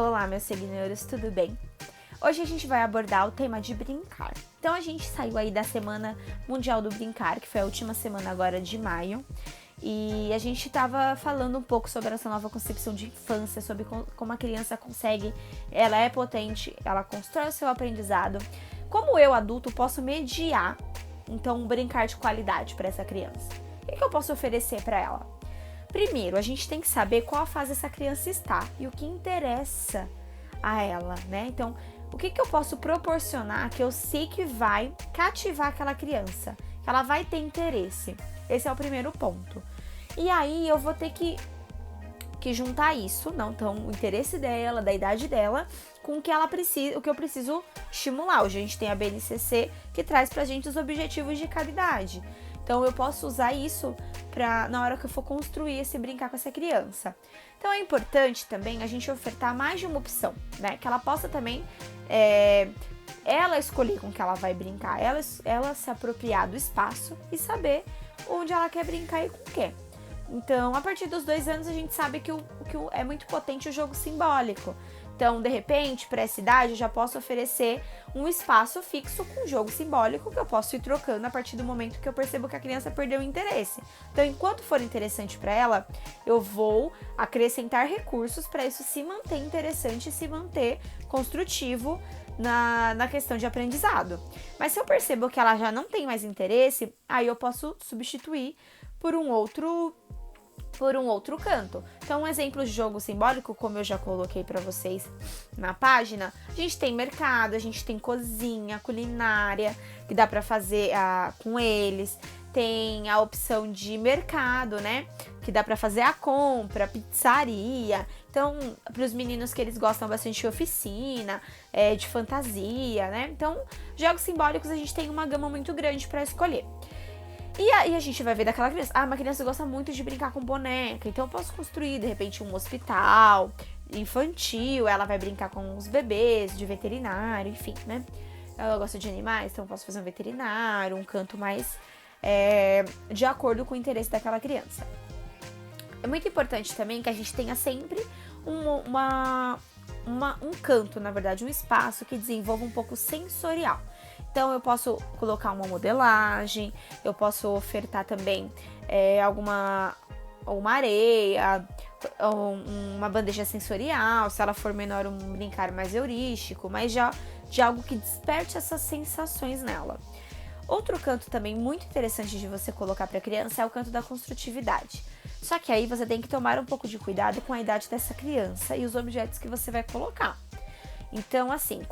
Olá, meus seguidores, tudo bem? Hoje a gente vai abordar o tema de brincar. Então a gente saiu aí da Semana Mundial do Brincar, que foi a última semana agora de maio, e a gente estava falando um pouco sobre essa nova concepção de infância, sobre como a criança consegue, ela é potente, ela constrói o seu aprendizado. Como eu, adulto, posso mediar, então, um brincar de qualidade para essa criança? O que eu posso oferecer para ela? Primeiro, a gente tem que saber qual fase essa criança está e o que interessa a ela, né? Então, o que eu posso proporcionar que eu sei que vai cativar aquela criança, que ela vai ter interesse? Esse é o primeiro ponto. E aí eu vou ter que juntar isso, não, então, o interesse dela, da idade dela, com o que ela precisa, o que eu preciso estimular. Hoje a gente tem a BNCC que traz pra gente os objetivos de cada idade. Então eu posso usar isso na hora que eu for construir esse brincar com essa criança. Então é importante também a gente ofertar mais de uma opção, né? Que ela possa também ela escolher com que ela vai brincar, ela se apropriar do espaço e saber onde ela quer brincar e com o quê. Então, a partir dos 2 anos, a gente sabe que é muito potente o jogo simbólico. Então, de repente, para essa idade, eu já posso oferecer um espaço fixo com jogo simbólico que eu posso ir trocando a partir do momento que eu percebo que a criança perdeu o interesse. Então, enquanto for interessante para ela, eu vou acrescentar recursos para isso se manter interessante e se manter construtivo na questão de aprendizado. Mas se eu percebo que ela já não tem mais interesse, aí eu posso substituir por um outro canto. Então, um exemplo de jogo simbólico, como eu já coloquei para vocês na página, a gente tem mercado, a gente tem cozinha, culinária, que dá para fazer com eles. Tem a opção de mercado, né? Que dá para fazer a compra, pizzaria. Então, para os meninos que eles gostam bastante de oficina, de fantasia, né? Então, jogos simbólicos a gente tem uma gama muito grande para escolher. E aí a gente vai ver daquela criança. Uma criança gosta muito de brincar com boneca, então eu posso construir, de repente, um hospital infantil, ela vai brincar com os bebês, de veterinário, enfim, né? Ela gosta de animais, então eu posso fazer um veterinário, um canto mais de acordo com o interesse daquela criança. É muito importante também que a gente tenha sempre um canto, na verdade, um espaço que desenvolva um pouco sensorial. Então, eu posso colocar uma modelagem, eu posso ofertar também uma areia, uma bandeja sensorial, se ela for menor, um brincar mais heurístico, mas já de algo que desperte essas sensações nela. Outro canto também muito interessante de você colocar para a criança é o canto da construtividade. Só que aí você tem que tomar um pouco de cuidado com a idade dessa criança e os objetos que você vai colocar. Então, assim,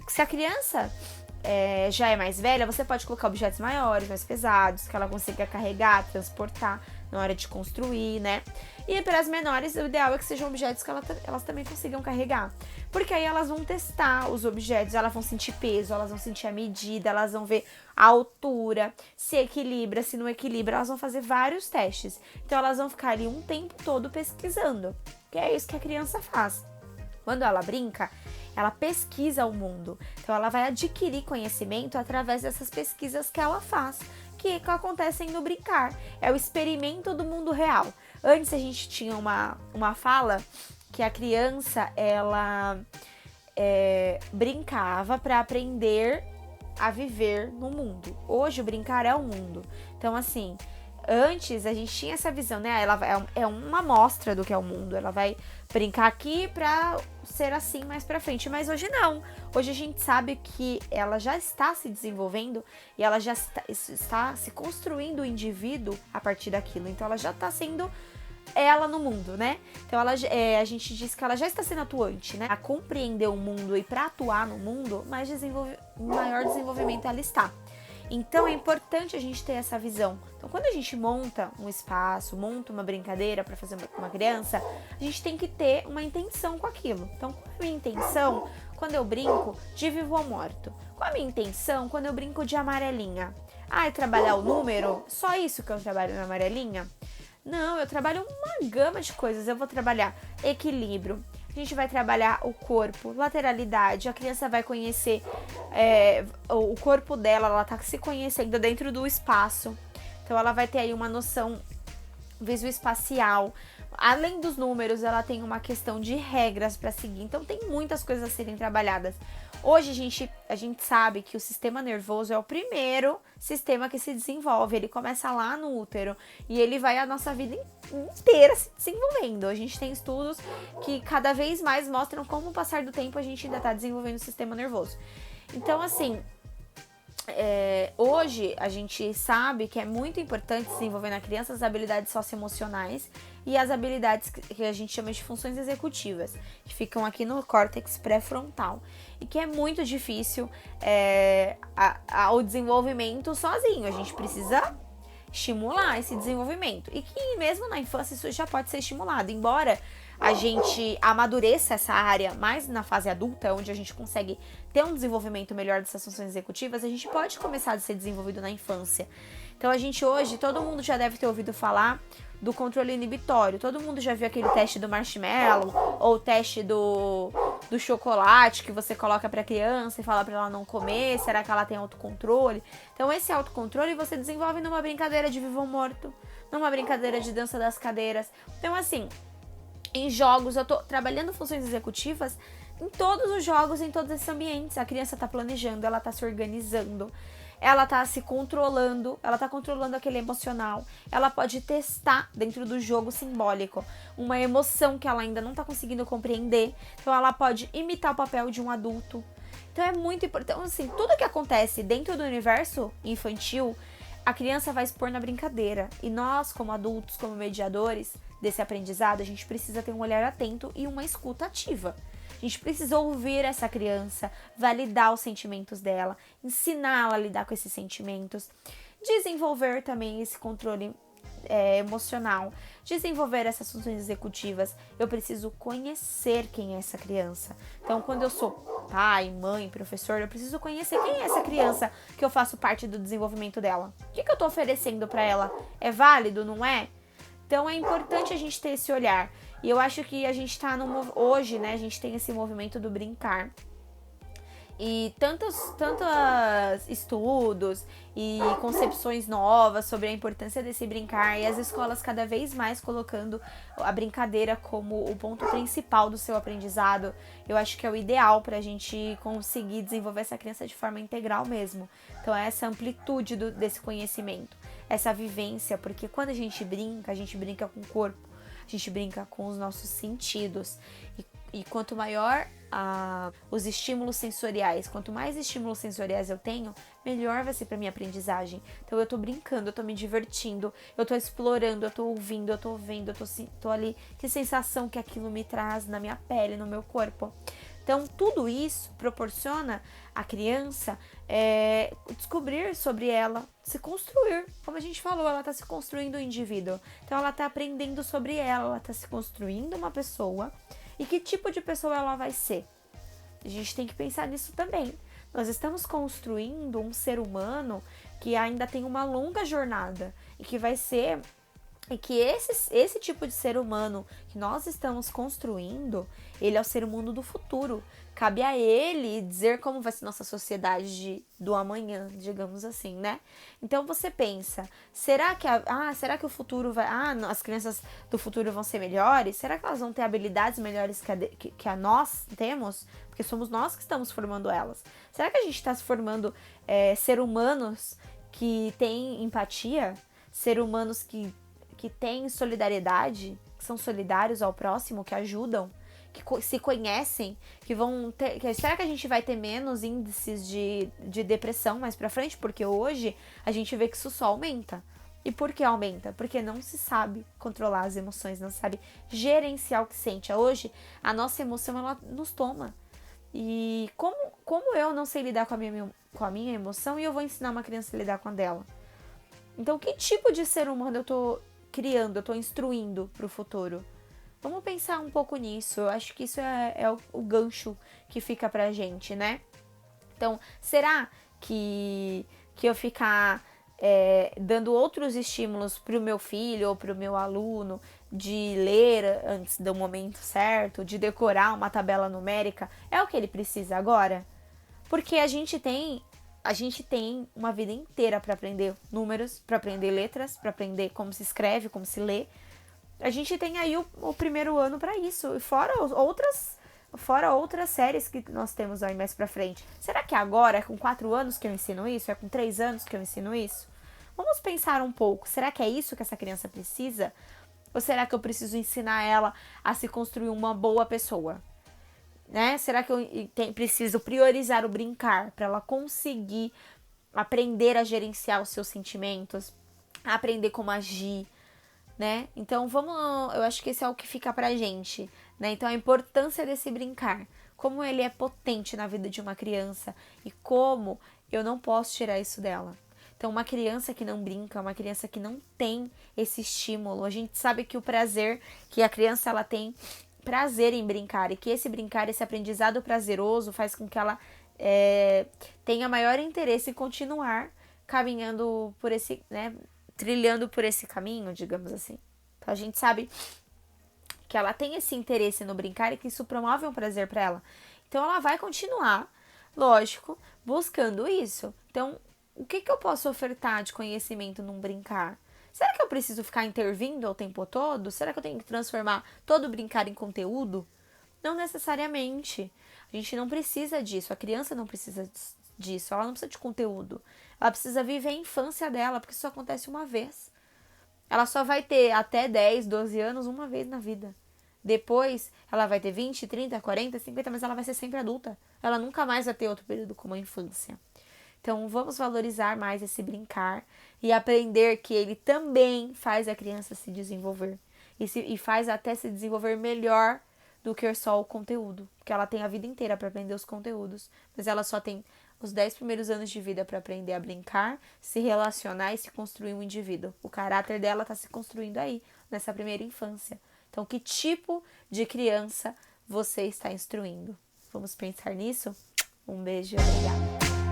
se a criança já é mais velha, você pode colocar objetos maiores, mais pesados, que ela consiga carregar, transportar na hora de construir, né? E para as menores, o ideal é que sejam objetos que elas também consigam carregar. Porque aí elas vão testar os objetos, elas vão sentir peso, elas vão sentir a medida, elas vão ver a altura, se equilibra, se não equilibra, elas vão fazer vários testes. Então elas vão ficar ali um tempo todo pesquisando, que é isso que a criança faz. Quando ela brinca, ela pesquisa o mundo. Então, ela vai adquirir conhecimento através dessas pesquisas que ela faz, que acontecem no brincar. É o experimento do mundo real. Antes, a gente tinha uma fala que a criança, ela brincava para aprender a viver no mundo. Hoje, o brincar é o mundo. Então, assim, antes a gente tinha essa visão, né? Ela é uma amostra do que é o mundo. Ela vai brincar aqui pra ser assim mais pra frente. Mas hoje não. Hoje a gente sabe que ela já está se desenvolvendo e ela já está se construindo o indivíduo a partir daquilo. Então ela já está sendo ela no mundo, né? Então a gente diz que ela já está sendo atuante, né? A compreender o mundo e pra atuar no mundo, maior desenvolvimento ela está. Então é importante a gente ter essa visão. Então, quando a gente monta um espaço, monta uma brincadeira para fazer com uma criança, a gente tem que ter uma intenção com aquilo. Então, qual é a minha intenção quando eu brinco de vivo ou morto? Qual é a minha intenção quando eu brinco de amarelinha? É trabalhar o número? Só isso que eu trabalho na amarelinha? Não, eu trabalho uma gama de coisas. Eu vou trabalhar equilíbrio. A gente vai trabalhar o corpo, lateralidade, a criança vai conhecer o corpo dela, ela tá se conhecendo dentro do espaço. Então ela vai ter aí uma noção visoespacial, além dos números, ela tem uma questão de regras para seguir. Então tem muitas coisas a serem trabalhadas. Hoje a gente sabe que o sistema nervoso é o primeiro sistema que se desenvolve. Ele começa lá no útero e ele vai a nossa vida inteira se desenvolvendo. A gente tem estudos que cada vez mais mostram como, o passar do tempo, a gente ainda está desenvolvendo o sistema nervoso. Então, assim, hoje a gente sabe que é muito importante desenvolver na criança as habilidades socioemocionais e as habilidades que a gente chama de funções executivas, que ficam aqui no córtex pré-frontal, e que é muito difícil o desenvolvimento sozinho. A gente precisa estimular esse desenvolvimento, e que mesmo na infância isso já pode ser estimulado, embora a gente amadureça essa área mais na fase adulta, onde a gente consegue ter um desenvolvimento melhor dessas funções executivas. A gente pode começar a ser desenvolvido na infância. Então a gente hoje, todo mundo já deve ter ouvido falar do controle inibitório. Todo mundo já viu aquele teste do marshmallow, ou o teste do chocolate que você coloca pra criança e fala pra ela não comer. Será que ela tem autocontrole? Então esse autocontrole você desenvolve numa brincadeira de vivo ou morto, numa brincadeira de dança das cadeiras. Então, assim, em jogos, eu tô trabalhando funções executivas em todos os jogos, em todos esses ambientes. A criança tá planejando, ela tá se organizando, ela tá se controlando, ela tá controlando aquele emocional. Ela pode testar dentro do jogo simbólico uma emoção que ela ainda não tá conseguindo compreender. Então ela pode imitar o papel de um adulto. Então é muito importante, assim, tudo que acontece dentro do universo infantil, a criança vai expor na brincadeira. E nós, como adultos, como mediadores desse aprendizado, a gente precisa ter um olhar atento e uma escuta ativa. A gente precisa ouvir essa criança, validar os sentimentos dela, ensiná-la a lidar com esses sentimentos, desenvolver também esse controle emocional, desenvolver essas funções executivas. Eu preciso conhecer quem é essa criança. Então, quando eu sou pai, mãe, professor, eu preciso conhecer quem é essa criança que eu faço parte do desenvolvimento dela. O que eu tô oferecendo para ela? É válido, não é? Então é importante a gente ter esse olhar. E eu acho que a gente tá hoje, né, a gente tem esse movimento do brincar. E tantos estudos e concepções novas sobre a importância desse brincar, e as escolas cada vez mais colocando a brincadeira como o ponto principal do seu aprendizado. Eu acho que é o ideal para a gente conseguir desenvolver essa criança de forma integral mesmo. Então é essa amplitude desse conhecimento, essa vivência, porque quando a gente brinca com o corpo, a gente brinca com os nossos sentidos. E quanto maior os estímulos sensoriais, quanto mais estímulos sensoriais eu tenho, melhor vai ser para minha aprendizagem. Então eu tô brincando, eu tô me divertindo, eu tô explorando, eu tô ouvindo, eu tô vendo, eu tô ali, que sensação que aquilo me traz na minha pele, no meu corpo. Então tudo isso proporciona à criança descobrir sobre ela, se construir. Como a gente falou, ela tá se construindo um indivíduo. Então ela tá aprendendo sobre ela tá se construindo uma pessoa. E que tipo de pessoa ela vai ser? A gente tem que pensar nisso também. Nós estamos construindo um ser humano que ainda tem uma longa jornada e que vai ser... E que esse tipo de ser humano que nós estamos construindo, ele é o ser humano do futuro. Cabe a ele dizer como vai ser nossa sociedade do amanhã, digamos assim, né? Então você pensa, será que o futuro vai... as crianças do futuro vão ser melhores? Será que elas vão ter habilidades melhores que a nós temos? Porque somos nós que estamos formando elas. Será que a gente está se formando ser humanos que têm empatia? Ser humanos que têm solidariedade, que são solidários ao próximo, que ajudam, que se conhecem, que vão ter... Será que a gente vai ter menos índices de depressão mais pra frente? Porque hoje a gente vê que isso só aumenta. E por que aumenta? Porque não se sabe controlar as emoções, não se sabe gerenciar o que sente. Hoje, a nossa emoção, ela nos toma. E como eu não sei lidar com a minha emoção, e eu vou ensinar uma criança a lidar com a dela? Então, que tipo de ser humano eu tô criando, eu tô instruindo pro futuro? Vamos pensar um pouco nisso. Eu acho que isso é o gancho que fica pra gente, né? Então, será que eu ficar dando outros estímulos pro meu filho ou pro meu aluno, de ler antes do momento certo, de decorar uma tabela numérica, é o que ele precisa agora? Porque a gente tem uma vida inteira para aprender números, para aprender letras, para aprender como se escreve, como se lê. A gente tem aí o primeiro ano para isso. E fora outras séries que nós temos aí mais pra frente. Será que agora é com 4 anos que eu ensino isso? É com 3 anos que eu ensino isso? Vamos pensar um pouco. Será que é isso que essa criança precisa? Ou será que eu preciso ensinar ela a se construir uma boa pessoa? Né? Será que eu preciso priorizar o brincar para ela conseguir aprender a gerenciar os seus sentimentos, aprender como agir, né? Então eu acho que esse é o que fica pra gente, né? Então a importância desse brincar, como ele é potente na vida de uma criança e como eu não posso tirar isso dela. Então uma criança que não brinca, uma criança que não tem esse estímulo, a gente sabe que o prazer que a criança ela tem prazer em brincar e que esse brincar, esse aprendizado prazeroso faz com que ela tenha maior interesse em continuar caminhando por esse, né, trilhando por esse caminho, digamos assim. Então a gente sabe que ela tem esse interesse no brincar e que isso promove um prazer para ela. Então ela vai continuar, lógico, buscando isso. Então, o que eu posso ofertar de conhecimento num brincar? Será que eu preciso ficar intervindo o tempo todo? Será que eu tenho que transformar todo brincar em conteúdo? Não necessariamente. A gente não precisa disso. A criança não precisa disso. Ela não precisa de conteúdo. Ela precisa viver a infância dela, porque isso acontece uma vez. Ela só vai ter até 10, 12 anos uma vez na vida. Depois, ela vai ter 20, 30, 40, 50, mas ela vai ser sempre adulta. Ela nunca mais vai ter outro período como a infância. Então, vamos valorizar mais esse brincar e aprender que ele também faz a criança se desenvolver. E faz até se desenvolver melhor do que só o conteúdo. Porque ela tem a vida inteira para aprender os conteúdos. Mas ela só tem os 10 primeiros anos de vida para aprender a brincar, se relacionar e se construir um indivíduo. O caráter dela está se construindo aí, nessa primeira infância. Então, que tipo de criança você está instruindo? Vamos pensar nisso? Um beijo e obrigada.